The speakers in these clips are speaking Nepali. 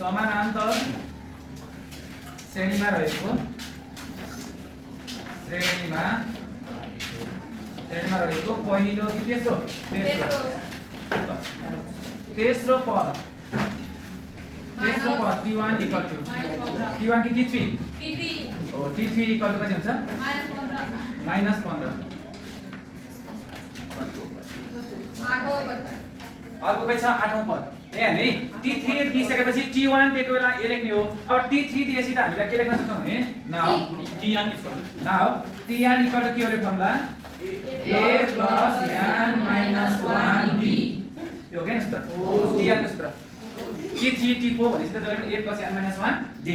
समानान्तर श्रेणीमा रहेको पहिलो कि तेस्रो पद T1 equal to T1 कि T3 हो T3 equal to कति हुन्छ -15 अर्को के छ 8औं पद यहाँ है T3 दिइसकेपछि T1 त्यति बेला ए लेख्ने हो अब T3 दिएपछि त हामीलाई के लेख्न सक्छौं भने नाउ T1 equal to के हो formula a plus n minus 1b यो के सूत्र T1 को सूत्र T3 T4 भनेपछि त जहिले a plus n minus 1 d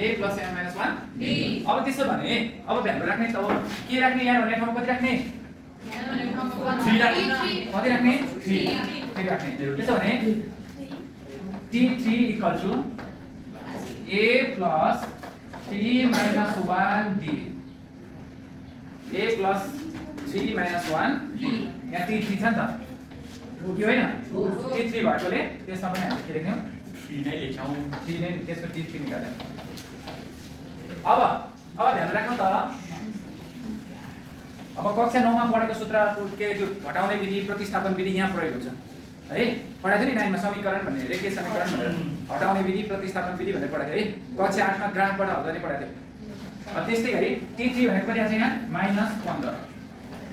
a plus n minus 1 d अब त्यसो भने अब ध्यान राख्ने त हो के राख्ने यहाँ भन्ने ठाउँमा कति राख्ने 3 राख्ने कति राख्ने 3 राख्ने त्यसो भने T3 equal to a plus 3 minus 1 d a plus 3 minus 1 d यहाँ T3 छ नि त यो हैन T3 भएकोले त्यसमा पनि हामीले के लेख्यौं 3 नै लेख्यौं 3 नै त्यसको T3 निकाल्यौं अब ध्यान राख्नु त अब कक्षा 9 मा पढेको सूत्र के त्यो घटाउने विधि प्रतिस्थापन विधि यहाँ प्रयोग हुन्छ है पढाएको नि 9 मा समीकरण भन्ने रेखीय समीकरण भनेर घटाउने विधि प्रतिस्थापन विधि भनेर पढाएको है कक्षा 8 मा ग्राफबाट हल्दा नि पढाएको थियो त्यस्तै गरी T3 भनेको पनि आछ यहाँ -15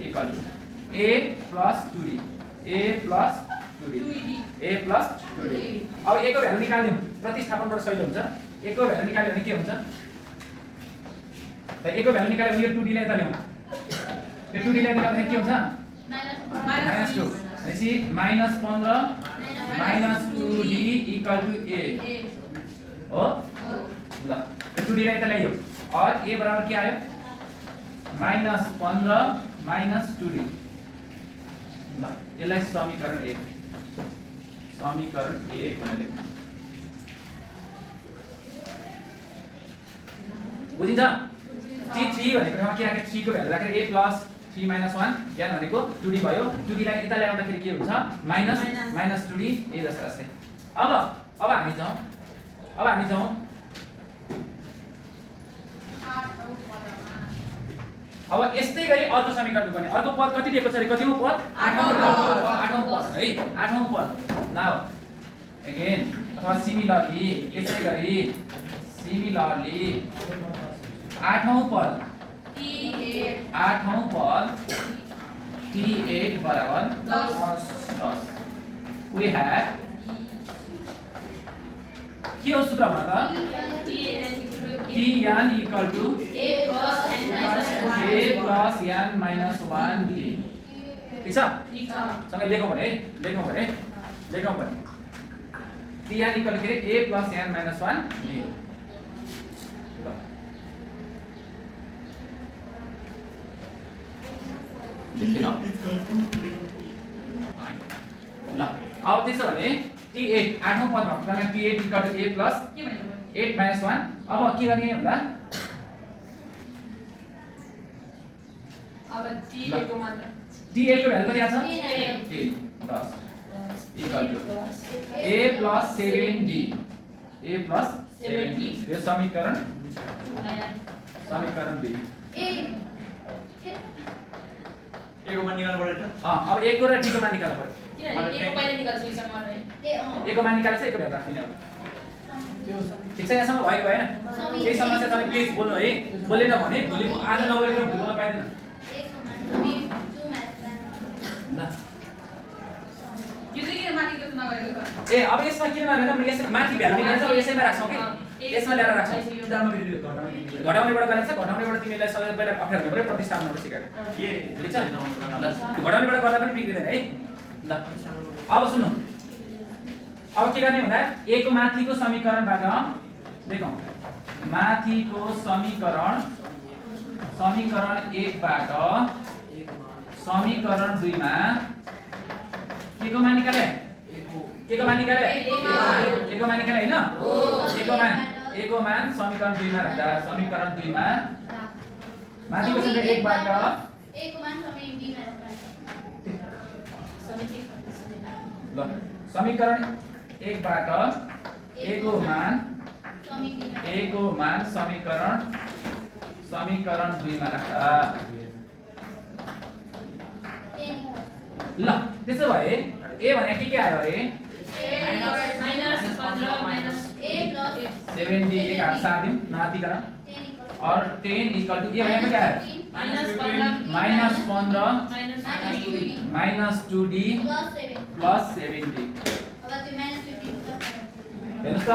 equal to a plus 2d a plus 2d अब a को भ्यालु निकाल्दियौ प्रतिस्थापनबाट सजिलो हुन्छ a को भ्यालु निकाल्यो भने के हुन्छ त a को भ्यालु निकाल्यो भने यो 2d लाई त ल्याउँ यो 2d लाई निकाल्दा के हुन्छ -2 भनेपछि -15 -2d इक्वल टु a हो ल 2d लाई त ल्यायो और a बराबर के आयो -15 -2d ल यसलाई समीकरण 1 भनेर बुझिन्छ T3 भनेको ठाउँमा के राखेको 3 को भ्यालु राखेर a plus 3 minus 1 यहाँ भनेको 2d भयो 2d लाई यता ल्याउँदाखेरि के हुन्छ -2d a जस्तो जस्तै अब हामी जाउँ अब यस्तै गरी अर्को समीकरण गर्ने अर्को पद कति दिएको छ रे कतिको पद 8औं पद है 8औं पद नाउ अगेन अथवा सिमिलरली यसै गरी 8औं पद T8 बराबर 10 we have के हो सूत्र भन्दा Tn equal to a plus n minus 1 d ठीक छ सँगै लेखौँ भने Tn equal to a plus n minus 1 d ल अब त्यसो भने T8 8औं पद भएको कारण T8 equal to a plus 8 minus 1 अब के गर्ने भन्दा अब T8 को भ्यालु कति आछ 10 equal to a plus 7d यो समीकरण 2 a को मान निकाल्नु पर्यो त अब a को र d को मान निकाल्नु पर्यो a को पहिले निकाल्छु यसमा है a को मान निकाल्छ a को भ्यालु राख्दिन ठीक छ यहाँसम्म भयो भएन केही समस्या तपाईँ प्लिज बोल्नु है बोलेन भने भोलि आज नबोलेर भुल्न पाइदैन ल यो चाहिँ किन माथि गर्नु नगरेको ए अब यसमा किन नगरेन म यसमा माथि भ्यालु निकाल्छ अब यसैमा राख्छौ के यसमा ल्याएर राख्छौ घटाउनेबाट गरिन्छ घटाउनेबाट तिमीलाई सबै पहिला अप्ठ्यारो हुनु पर्यो प्रतिस्थापनबाट सिकाएको के ठीक छ ल घटाउनेबाट गर्दा पनि बिग्रिदैन है ल अब सुन्नु अब के गर्ने भन्दा a को माथिको समीकरणबाट लेखौं माथिको समीकरण 1 बाट समीकरण 2 मा के को मान निकाले हैन a को मान समीकरण 2 मा राख्दा समीकरण 2 मा माथिको समीकरण 1 बाट a को मान समीकरण 2 मा राख्दा ल समीकरण 1 बाट a A को मान समीकरण A को मान समीकरण 2 मा राख्दा ल त्यसो भए A भने के आयो अरे माइनस 15 माइनस a plus 70 एक हात साथ दिउँ नातिकन 10 और 10 इक्वल टू ये भनेको क्या है minus 15 minus 15 minus 2d minus 2d plus 7 plus 70 अब त्यो minus 15 plus 7 हेर्नुस् त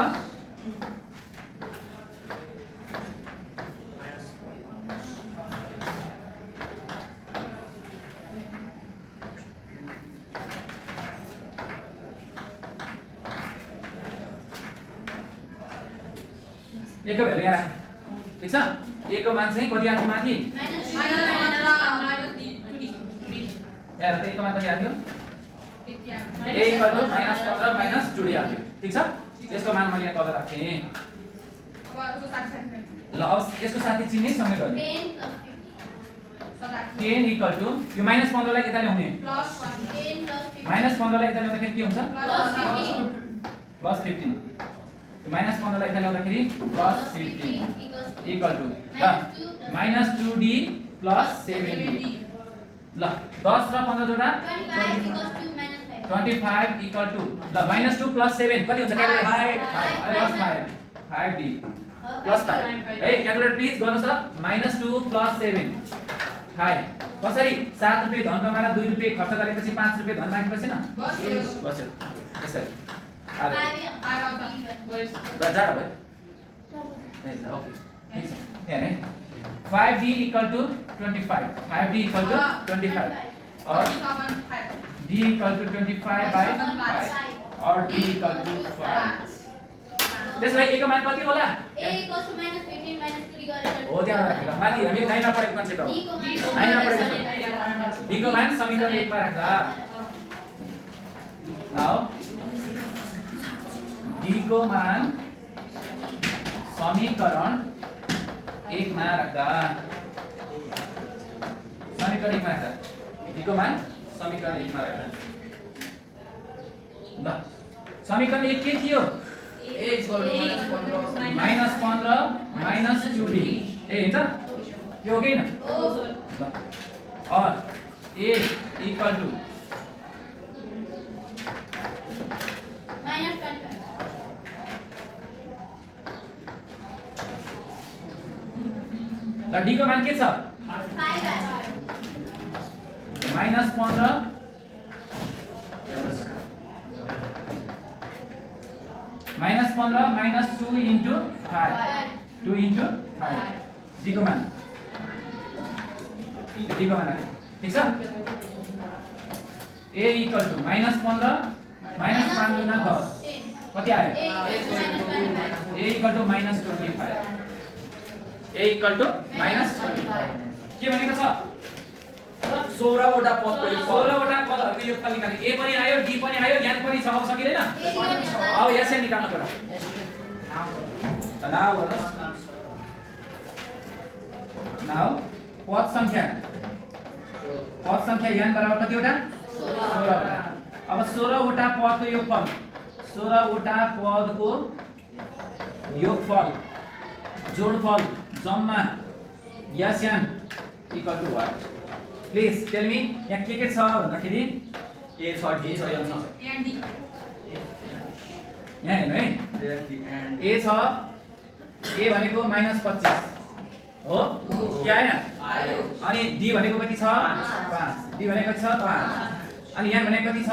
एक भ्यालु यहाँ राख ठीक छ A को मान चाहिँ कति आथ्यो माथि minus माइनस 2d यहाँ त A को मान कति आथ्यो A equal to minus 15 minus 2d आथ्यो ठीक छ यसको मान मैले यहाँ तल राख्थे ल अब यसको साथी चिन्ने सँगै गर्ने 10 plus 10 इक्वल टु यो माइनस 15 लाई यता ल्याउने 10 plus 15 माइनस 15 लाई यता ल्याउँदाखेरि के हुन्छ plus 15 प्लस 15 माइनस 15 लाई यता ल्याउँदाखेरि प्लस 15 इक्वल टु ल माइनस 2d प्लस 70 ल 10 र 15 जोडा 25 equals to minus 5 25 equal to ल माइनस 2 प्लस 7 कति हुन्छ क्याल्कुलेट 5 प्लस 5 5d प्लस 5 है क्याल्कुलेट प्लिज गर्नुस् त माइनस 2 प्लस 7 5 कसरी 7 रुपैयाँ धन कमाएर 2 रुपैयाँ खर्च गरेपछि 5 रुपैयाँ धन बाँकी न बस्यो त्यसरी आले र जाडो भयो ओके हेर्ने 5d equal to 25 5d equal to 25 और d इक्वल टु 25 बाइ 5 और d इक्वल टु 5 त्यसलाई A को मान कति होला a equals to minus 15 minus 3 गरेर हो त्यहाँ राखेर माथि हामी लाइन पढेको कन्सेप्ट हो d को लाइन पढेको d को मान समीकरण 1 मा राख्दा नाउ d को मान समीकरण 1 मा राख्दा समीकरण 1 मा राख्दा d को मान समीकरण 1 मा राख्दा ल समीकरण 1 के थियो माइनस 15 माइनस 2d ए हुन्छ यो हो कि हैन ल और a इक्वल टु minus 25 ल d को मान के छ 5 minus 15 minus 15 minus 2 into 5 2 into 5 d को मान d को मान ठीक छ a equal to minus 15 minus 5 गुणा 10 कति आयो a equal to minus 25 a equal to minus 25 के भनेको छ 16 वटा पदको यो 16 वटा पदहरुको योगफल निकाल्ने a पनि आयो d पनि आयो ज्ञान पनि छ अब सकिदैन अब यसै निकाल्नु पर्यो नाउ नाउ पद संख्या n बराबर कति वटा 16 वटा अब 16 वटा पदको योगफल 16 वटा पदको योगफल जोडफल जम्मा यास्यान equal to what please tell me यहाँ के छ भन्दाखेरि A छ D छ M छ यहाँ हेर्नु है a छ a भनेको माइनस 25 हो के आयो अनि d भनेको कति छ 5 d भनेको छ 5 अनि यहाँ भनेको कति छ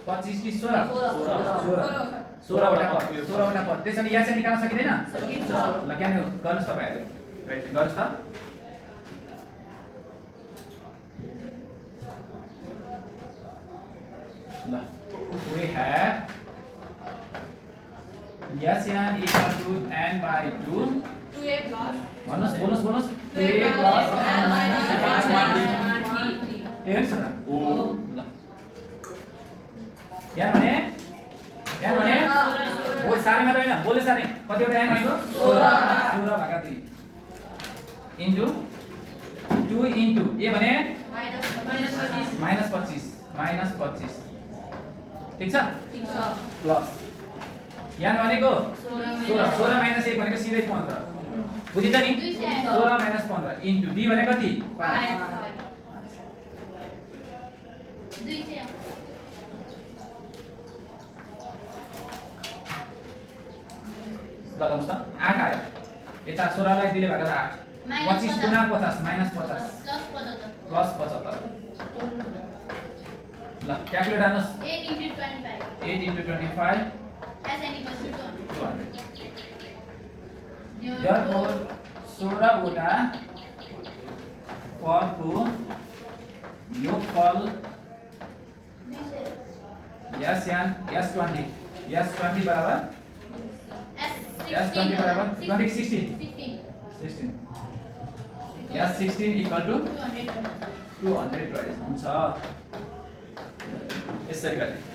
25 कि 16 16 वटा पद त्यसैले यहाँ चाहिँ निकाल्न सकिदैन ल के गर्नुस् तपाईहरुले गर्नुस् त ल we have Yasan equal to n by 2 2a plus bonus 2a plus n minus 1 हेर्नुस् न ल यहाँ भने वो सारे मात्र हैन बोले सारे कति वटा n भनेको 16 भागा 3 इन्टु 2 इन्टु a भने माइनस 25 ठीक छ प्लस यहाँ भनेको 16 माइनस 1 भनेको सिधै 15 बुझिन्छ नि 16 माइनस 15 इन्टु d भनेको कति 5 दुई से बताउनुस् त 8 आयो यता 16 लाई दिले भएको 8 25 गुणा 50 माइनस 50 प्लस 75 प्लस 75 ल calculate हाल्नुस् 8 into 25 8 into 25 as n equals to 200 therefore 16 वटा पदको योगफल S20 बराबर S20 बराबर 16 S16 equal to 200 हुन्छ यसरी गर्ने